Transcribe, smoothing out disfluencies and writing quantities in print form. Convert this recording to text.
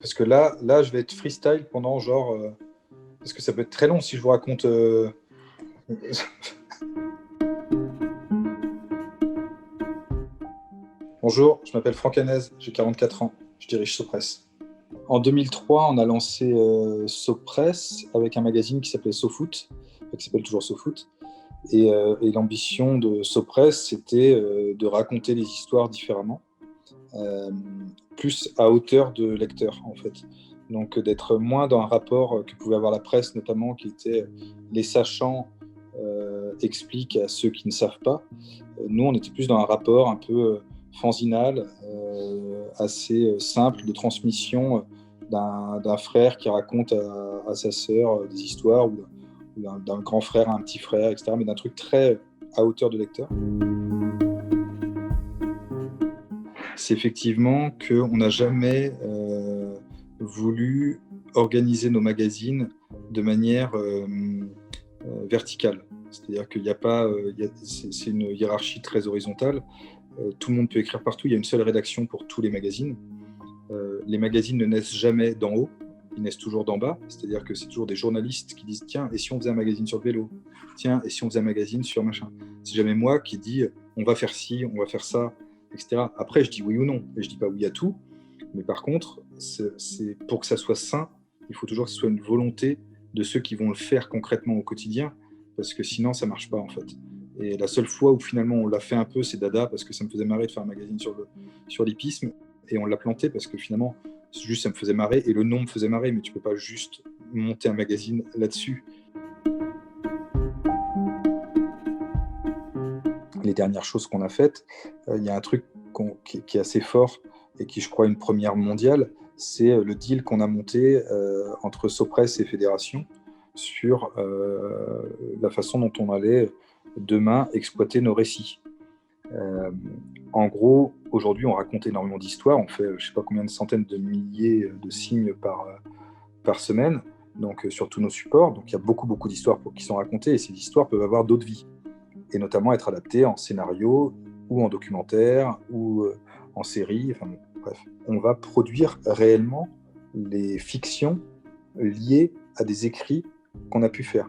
Parce que là, je vais être freestyle pendant parce que ça peut être très long si je vous raconte. Bonjour, je m'appelle Franck Hanez, j'ai 44 ans, je dirige Sopress. En 2003, on a lancé Sopress avec un magazine qui s'appelait SoFoot, qui s'appelle toujours SoFoot. Et l'ambition de Sopress, c'était de raconter les histoires différemment, plus à hauteur de lecteur, en fait. Donc d'être moins dans un rapport que pouvait avoir la presse, notamment, qui était les sachants expliquent à ceux qui ne savent pas. Nous, on était plus dans un rapport un peu fanzinal, assez simple, de transmission d'un frère qui raconte à sa sœur des histoires, ou d'un grand frère à un petit frère, etc., mais d'un truc très à hauteur de lecteur. C'est effectivement qu'on n'a jamais voulu organiser nos magazines de manière verticale. C'est-à-dire qu'il n'y a pas, c'est une hiérarchie très horizontale. Tout le monde peut écrire partout. Il y a une seule rédaction pour tous les magazines. Les magazines ne naissent jamais d'en haut, ils naissent toujours d'en bas. C'est-à-dire que c'est toujours des journalistes qui disent tiens, et si on faisait un magazine sur le vélo? Tiens, et si on faisait un magazine sur machin? C'est jamais moi qui dis on va faire ci, on va faire ça, etc. Après, je dis oui ou non, et je dis pas oui à tout. Mais par contre, pour que ça soit sain, il faut toujours que ce soit une volonté de ceux qui vont le faire concrètement au quotidien, parce que sinon, ça marche pas en fait. Et la seule fois où finalement on l'a fait un peu, c'est Dada, parce que ça me faisait marrer de faire un magazine sur l'hippisme, et on l'a planté parce que finalement, juste ça me faisait marrer, et le nom me faisait marrer, mais tu peux pas juste monter un magazine là-dessus. Les dernières choses qu'on a faites, il y a un truc qui est assez fort, et qui, je crois, est une première mondiale, c'est le deal qu'on a monté entre Sopress et Fédération sur la façon dont on allait demain exploiter nos récits. En gros, aujourd'hui, on raconte énormément d'histoires. On fait, je ne sais pas combien de centaines de milliers de signes par semaine, donc sur tous nos supports. Donc, il y a beaucoup, beaucoup d'histoires qui sont racontées, et ces histoires peuvent avoir d'autres vies, et notamment être adaptées en scénario, ou en documentaire, ou en série. Enfin, bon, bref. On va produire réellement les fictions liées à des écrits qu'on a pu faire.